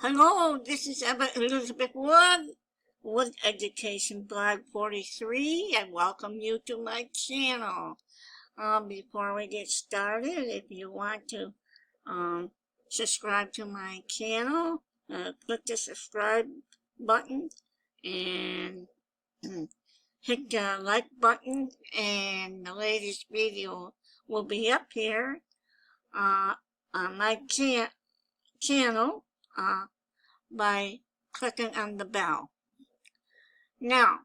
Hello, this is Elizabeth Wood Education Blog 43. I welcome you to my channel. Before we get started, if you want to subscribe to my channel, click the subscribe button and hit the like button, and the latest video will be up here on my channel by clicking on the bell. Now,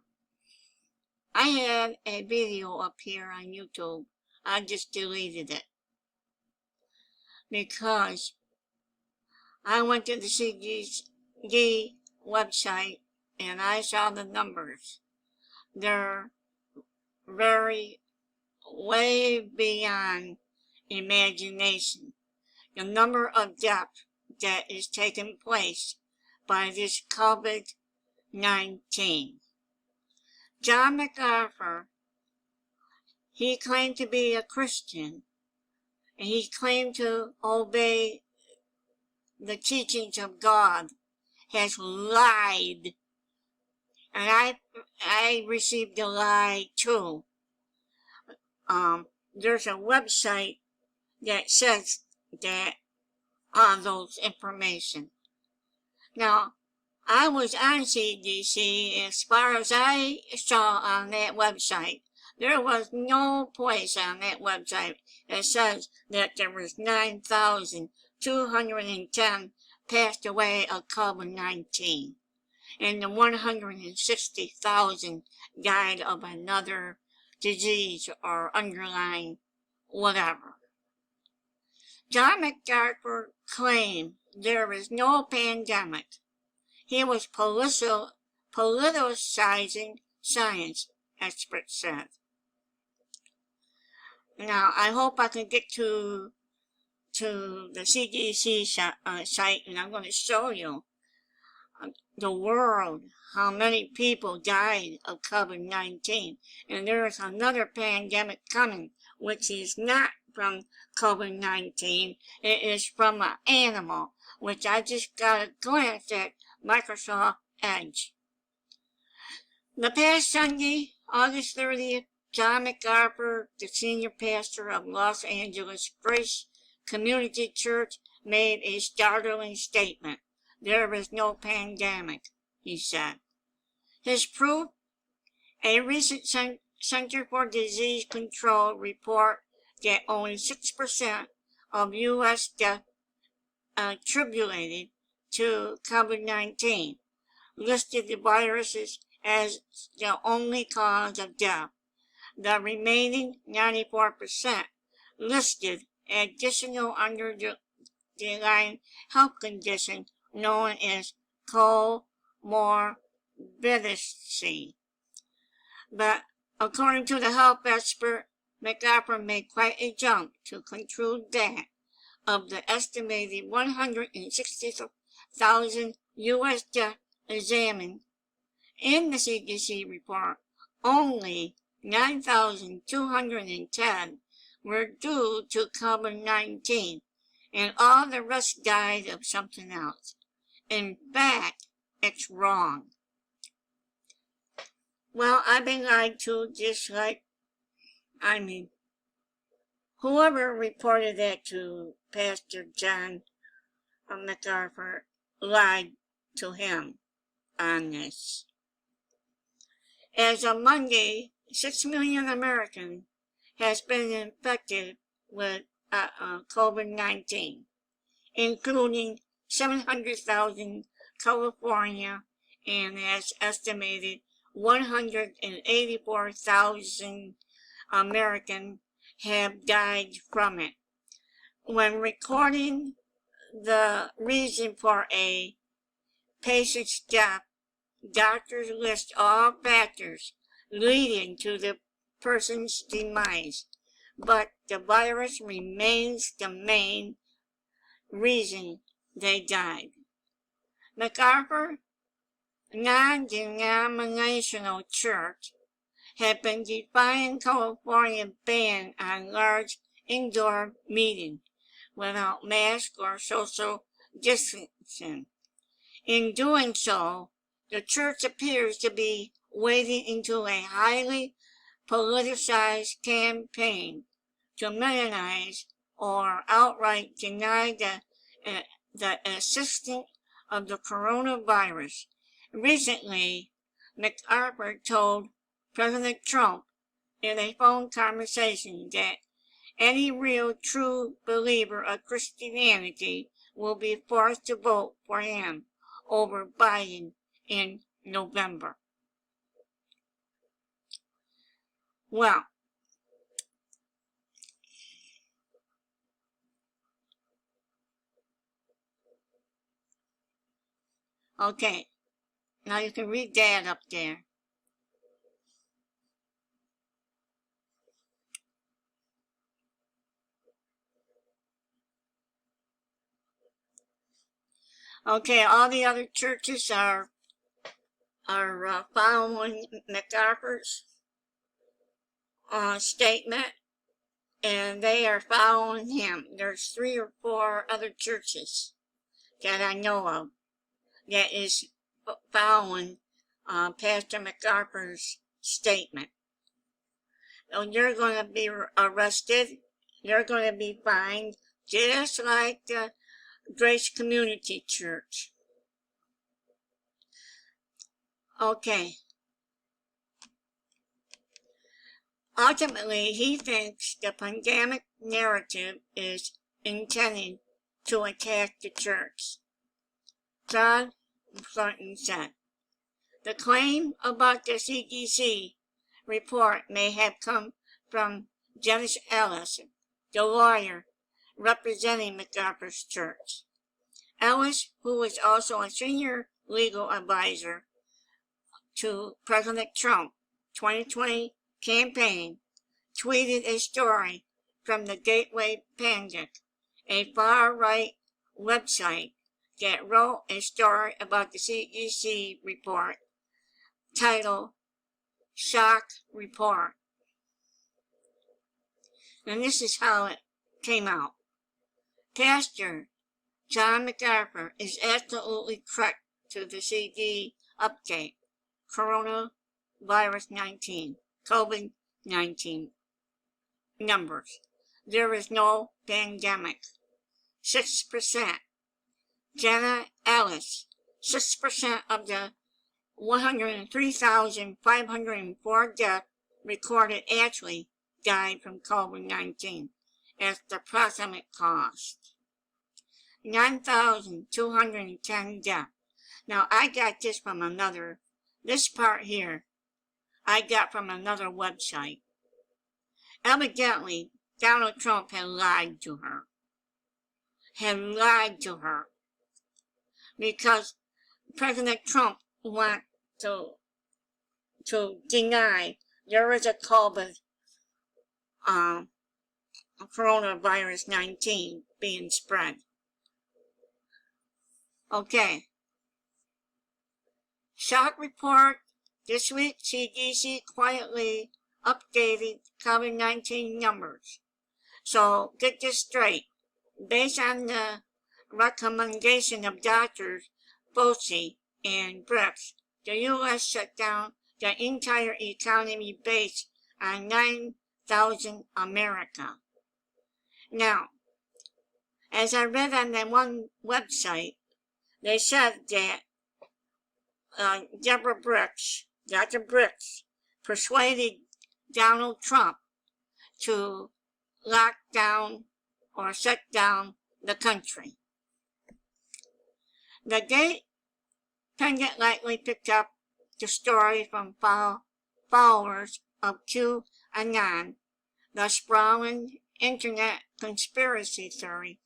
I had a video up here on YouTube. I just deleted it because I went to the CDC website and I saw the numbers. They're way beyond imagination. The number of deaths that is taking place by this COVID-19. John MacArthur, he claimed to be a Christian, and he claimed to obey the teachings of God, has lied. And I received a lie too. There's a website that says that on those information. Now, I was on CDC. As far as I saw on that website, there was no place on that website that says that there was 9,210 passed away of COVID-19, and the 160,000 died of another disease or underlying whatever. John MacArthur claimed there is no pandemic. He was politicizing science, experts said. Now, I hope I can get to the CDC site, and I'm going to show you the world, how many people died of COVID-19. And there is another pandemic coming, which is not from COVID-19. It is from an animal, which I just got a glance at Microsoft Edge. The past Sunday, August 30th, John MacArthur, the senior pastor of Los Angeles Grace Community Church, made a startling statement. There is no pandemic, he said. His proof? A recent Center for Disease Control report that only 6% of U.S. deaths attributed to COVID-19 listed the viruses as the only cause of death. The remaining 94% listed additional underlying health conditions known as comorbidity. But according to the health expert, MacArthur made quite a jump to conclude that of the estimated 160,000 U.S. deaths examined in the CDC report, only 9,210 were due to COVID-19, and all the rest died of something else. In fact, it's wrong. Well, I've been lied to, just like, whoever reported that to Pastor John MacArthur lied to him on this. As of Monday, 6 million Americans has been infected with COVID-19, including 700,000 California, and as estimated 184,000 Americans have died from it. When recording the reason for a patient's death, doctors list all factors leading to the person's demise, but the virus remains the main reason they died. MacArthur non-denominational church had been defying California's ban on large indoor meetings without masks or social distancing. In doing so, the church appears to be wading into a highly politicized campaign to minimize or outright deny the existence of the coronavirus. Recently, MacArthur told President Trump in a phone conversation that any real true believer of Christianity will be forced to vote for him over Biden in November. Well, okay, now you can read that up there. Okay, all the other churches are following MacArthur's statement, and they are following him. There's 3 or 4 other churches that I know of that is following Pastor MacArthur's statement. So they're going to be arrested. They're going to be fined, just like the Grace Community Church. Okay. Ultimately, he thinks the pandemic narrative is intended to attack the church. John MacArthur said, the claim about the CDC report may have come from Dennis Ellis, the lawyer representing MacArthur's church. Ellis, who was also a senior legal advisor to President Trump 2020 campaign, tweeted a story from the Gateway Pundit, a far-right website that wrote a story about the CDC report titled Shock Report. And this is how it came out. Pastor John MacArthur is absolutely correct to the CD update, coronavirus 19, COVID-19 numbers. There is no pandemic. 6%. Jenna Ellis, 6% of the 103,504 deaths recorded actually died from COVID-19 as the approximate cost. 9,210 deaths. Now, I got this from this part here, I got from another website. Evidently, Donald Trump had lied to her. Because President Trump wants to deny there is a COVID coronavirus 19 being spread. Okay. Shock report this week, CDC quietly updated COVID-19 numbers. So get this straight. Based on the recommendation of doctors Fauci and Brooks, the U.S. shut down the entire economy based on 9,000 America. Now, as I read on that one website, they said that Dr. Brooks, persuaded Donald Trump to lock down or shut down the country. The Gate Pundit likely picked up the story from followers of QAnon, the sprawling internet conspiracy theory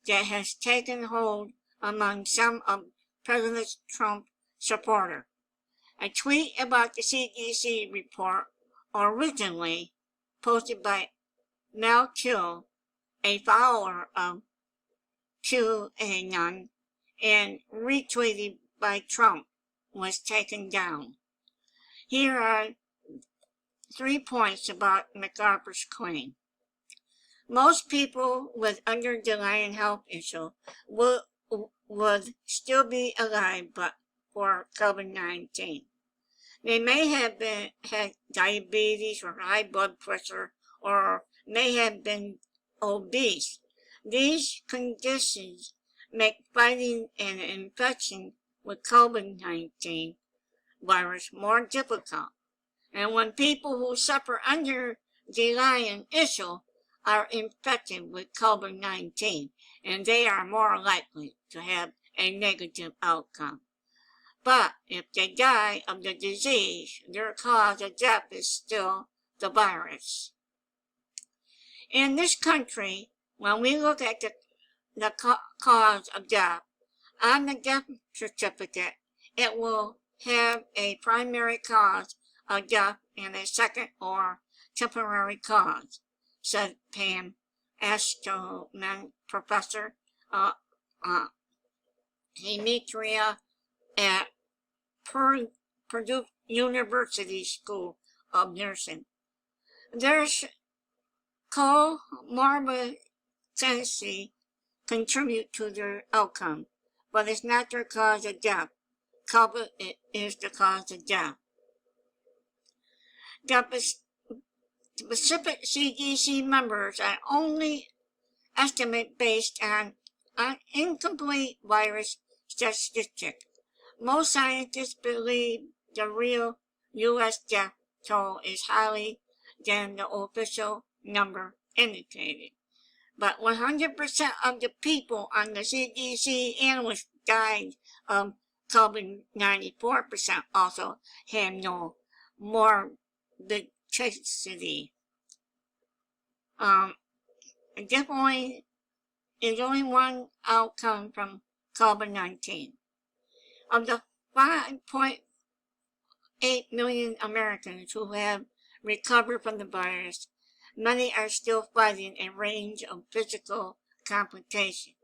that has taken hold among some of President Trump's supporters. A tweet about the CDC report, originally posted by Mel Q, a follower of QAnon, and retweeted by Trump, was taken down. Here are 3 points about MacArthur's claim. Most people with underlying health issues would still be alive but for COVID-19. They may have had diabetes or high blood pressure, or may have been obese. These conditions make fighting an infection with COVID-19 virus more difficult. And when people who suffer under the lion issue are infected with COVID-19, and they are more likely to have a negative outcome. But if they die of the disease, their cause of death is still the virus. In this country, when we look at the cause of death, on the death certificate, it will have a primary cause of death and a second or temporary cause, said Pam Astroman, professor Hemetria at Purdue University School of Nursing. There's comorbidity contribute to their outcome, but it's not their cause of death. COVID is the cause of death. The specific CDC members are only estimate based on an incomplete virus statistic. Most scientists believe the real U.S. death toll is higher than the official number indicated. But 100% of the people on the CDC analyst died of COVID. 94% also had no morbidity. Definitely, there's only one outcome from COVID-19. Of the 5.8 million Americans who have recovered from the virus, many are still fighting a range of physical complications.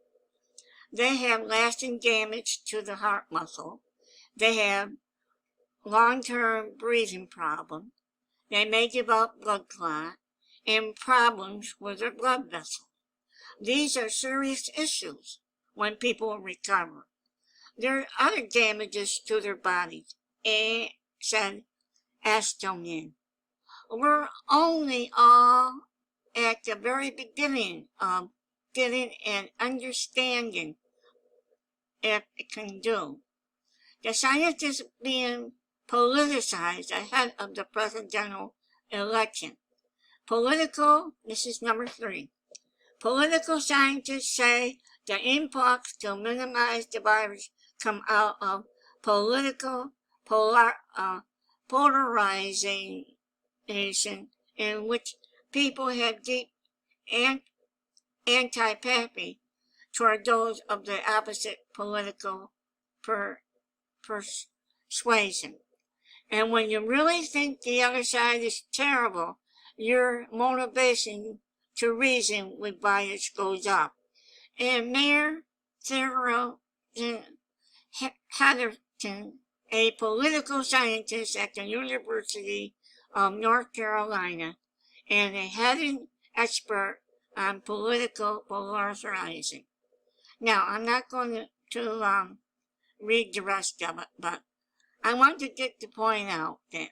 They have lasting damage to the heart muscle. They have long-term breathing problems. They may develop blood clot and problems with their blood vessels. These are serious issues when people recover. There are other damages to their bodies, said Astroman. We're only all at the very beginning of getting an understanding if it can do. The science is being politicized ahead of the presidential election. This is number 3. Political scientists say the impulse to minimize the virus come out of political polarization in which people have deep antipathy toward those of the opposite political persuasion. And when you really think the other side is terrible, your motivation to reason with bias goes up. And Mayor Theodore Hatterton, a political scientist at the University of North Carolina and a head expert on political polarization. Now, I'm not going to read the rest of it, but I want to get to point out that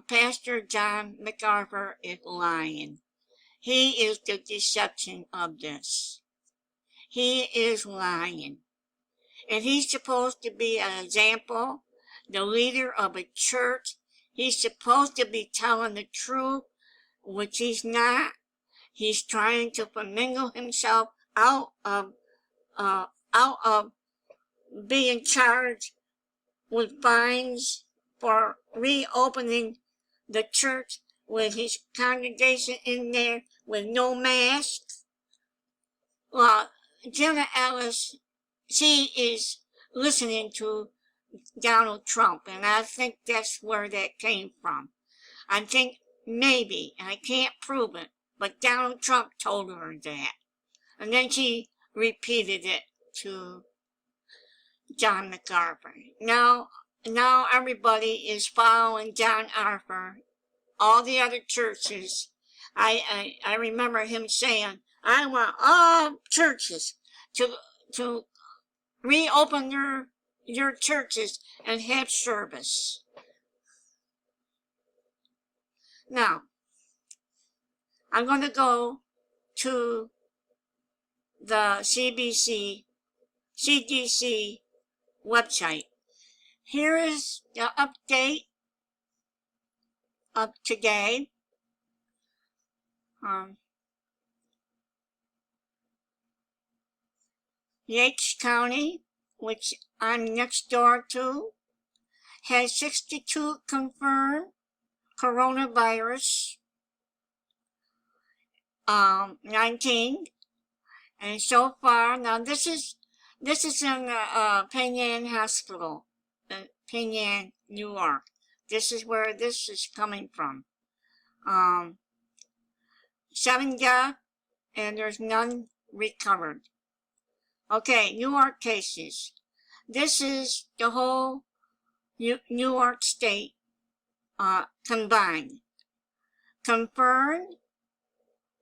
Pastor John MacArthur is lying. He is the deception of this. He is lying. And he's supposed to be an example, the leader of a church. He's supposed to be telling the truth, which he's not. He's trying to commingle himself out of being charged with fines for reopening the church with his congregation in there with no mask. Well, Jenna Ellis, she is listening to Donald Trump, and I think that's where that came from. I think maybe, and I can't prove it, but Donald Trump told her that. And then she repeated it to John MacArthur. Now everybody is following John MacArthur. All the other churches, I remember him saying, I want all churches to reopen your churches and have service. Now, I'm going to go to the CDC website. Here is the update of today. Yates County, which I'm next door to, has 62 confirmed coronavirus, 19, and so far, now this is in Penn Hospital, Penn, New York. This is where this is coming from. 7 deaths, and there's none recovered. Okay, New York cases. This is the whole New York State combined. Confirmed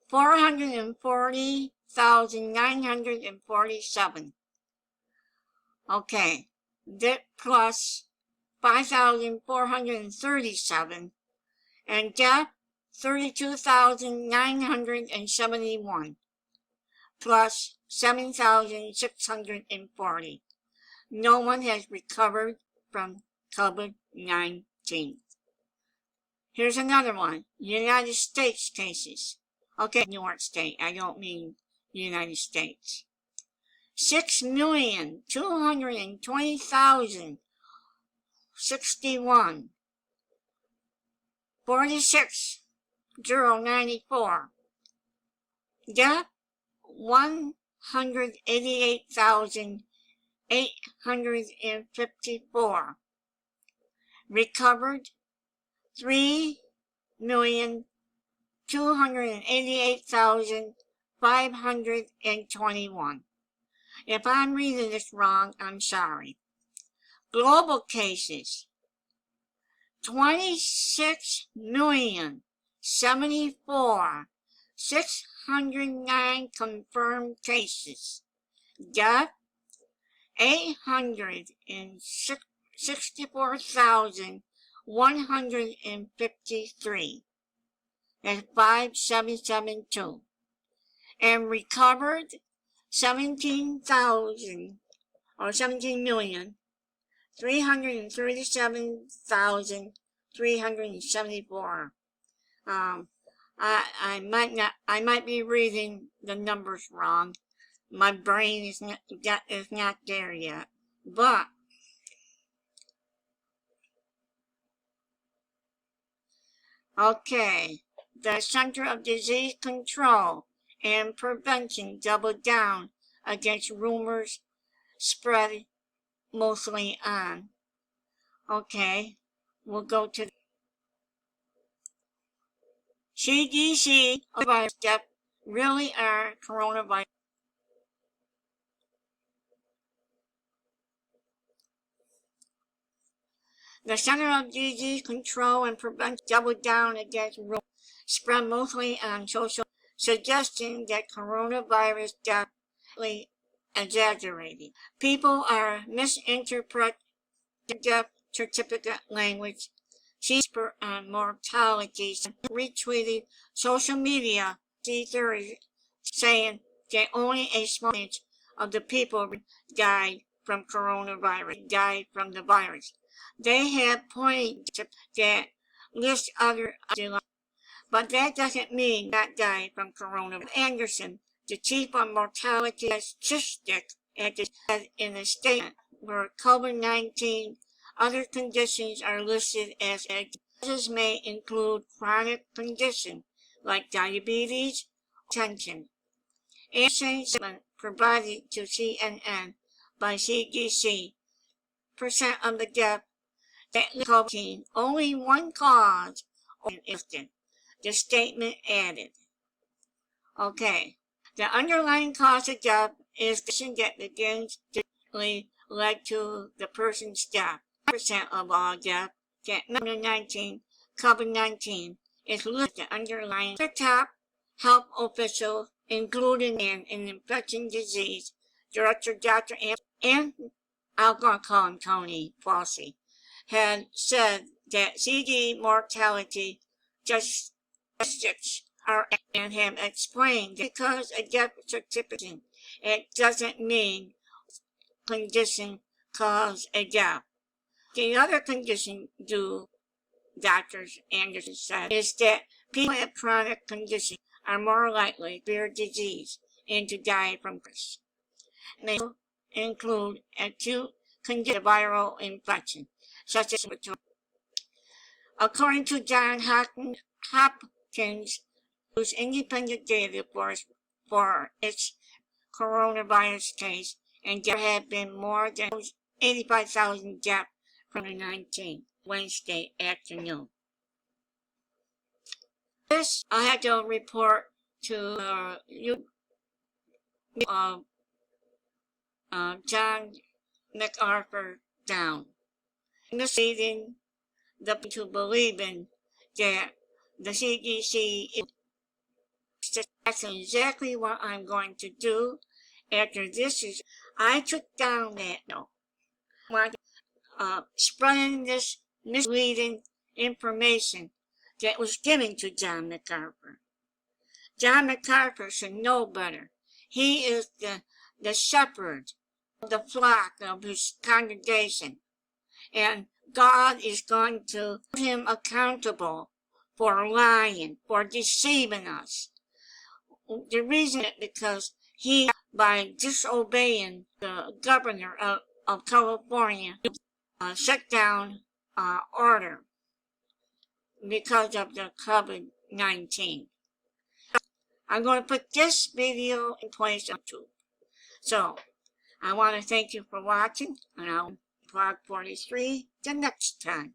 440,947. Okay, that plus 5,437, and death 32,971, plus 7,640. No one has recovered from COVID-19. Here's another one, United States cases. Okay, New York State, I don't mean United States. 6,220,061. 46,094. Death 188,854. Recovered 3,288,521. If I'm reading this wrong, I'm sorry. Global cases 26,074,609 confirmed cases. Death 864,153. That's 5,772. And recovered 17,337,374. I might be reading the numbers wrong. My brain is not there yet. But okay, the Center of Disease Control and Prevention doubled down against rumors spread mostly on. Okay, we'll go to CDC virus deaths really are coronavirus. The Center of Disease Control and Prevention doubled down against rumors spread mostly on social, suggesting that coronavirus deaths are exaggerated. People are misinterpreting death certificate language, cheaper on mortality, retweeted social media theories saying that only a small percentage of the people died from coronavirus, died from the virus. They have pointed to that list other, but that doesn't mean that died from coronavirus. Anderson, the chief of mortality statistics in a statement where COVID-19 other conditions are listed as causes may include chronic conditions like diabetes, tension. In a statement provided to CNN by CDC, percent of the deaths that COVID-19 only one cause or instant. The statement added. Okay, the underlying cause of death is the condition that begins to led to the person's death. 5% of all deaths that COVID-19 is listed underlying the top health officials, including an infectious disease Director Dr. and I'm going to call him Tony Fauci, had said that CD mortality statistics are, and have explained that because a death certificate, it doesn't mean condition cause a death. The other condition, Doctors Anderson said, is that people with chronic conditions are more likely to bear disease and to die from this. They include acute congestive viral infection, such as according to John Hopkins, whose independent data for its coronavirus case, and there have been more than 85,000 deaths from the 19th Wednesday afternoon. This I had to report to John MacArthur down, misleading the people to believe in that the CDC is. That's exactly what I'm going to do after this is. I took down that spreading this misleading information that was given to John MacArthur. John MacArthur should know better. He is the shepherd of the flock of his congregation, and God is going to hold him accountable for lying, for deceiving us. The reason is because he, by disobeying the governor of California, shut down order because of the COVID-19. I'm going to put this video in place on YouTube. So, I want to thank you for watching, and I'll vlog 43 the next time.